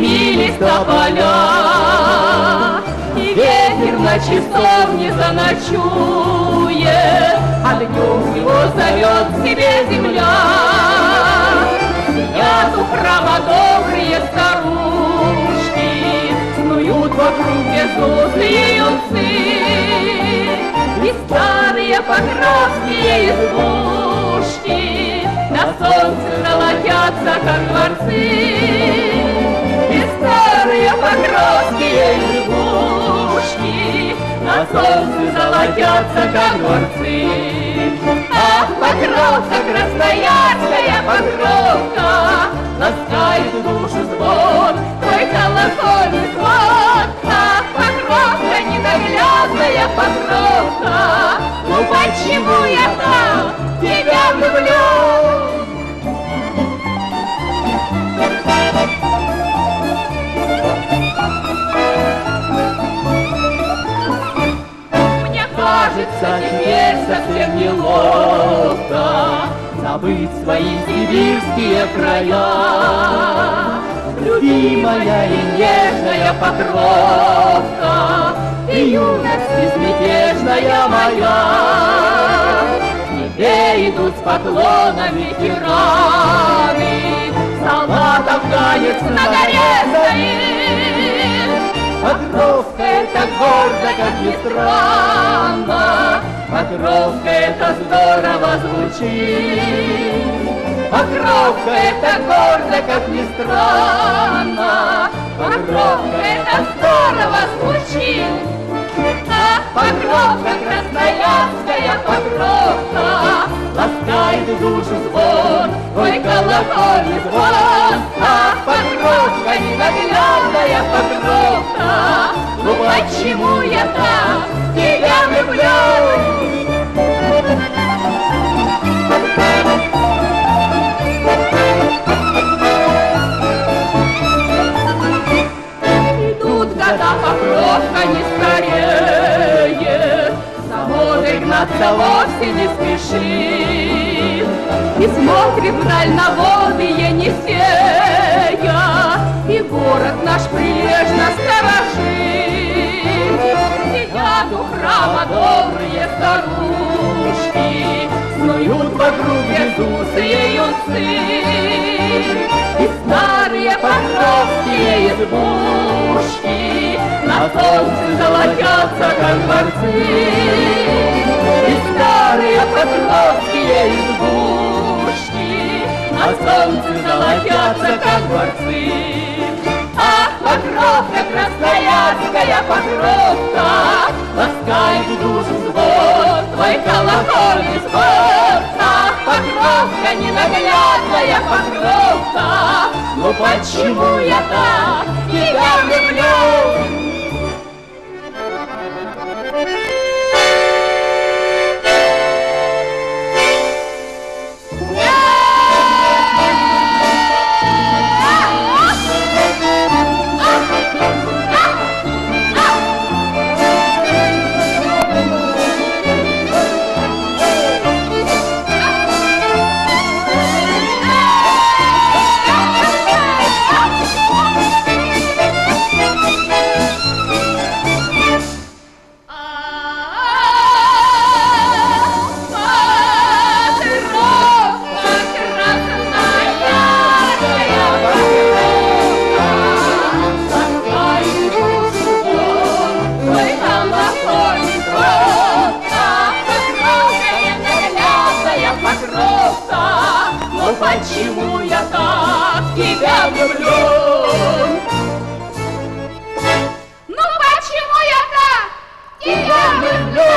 распустились тополя, и ветер на часовне заночует, а днем его зовет к себе земля. Сидят у храма добрые старушки, снуют вокруг безусые юнцы, и старые покровские избушки на солнце золотятся, как дворцы. И старые покровские избушки на солнце золотятся, как дворцы. Ах, Покровка, красноярская Покровка, ласкает душу звон, твой колокольный звон. Ах, Покровка, ненаглядная Покровка, ну почему я так тебя люблю? Мне кажется, теперь совсем неловко забыть свои сибирские края. Любимая и нежная Покровка, и юность безмятежная моя. К тебе идут с поклонами ветераны, солдатов танец на горе стоит. Покровка — это гордо, как ни странно, Покровка — это здорово звучит. Покровка — это гордо, как ни странно, Покровка — это здорово звучит. Ах, Покровка, красноярская Покровка, ласкает душу звон, твой колокольный звон. Ах, Покровка, ненаглядная Покровка, ну почему я так тебя люблю? Идут года, Покровка не стареет, за модой гнаться вовсе не спешит. И смотрит вдаль на воды Енисея, и город наш прилежно сторожит. Сидят у храма добрые старушки, снуют вокруг безусые юнцы, и старые покровские избушки на солнце золотятся, как дворцы. И старые покровские избушки на солнце золотятся, как дворцы. Ах, Покровка, красноярская Покровка, ласкает душу звон, твой колокольный звон. Ах, Покровка, ненаглядная Покровка, ну почему я так тебя люблю? Почему я так тебя люблю? Ну почему я так тебя люблю?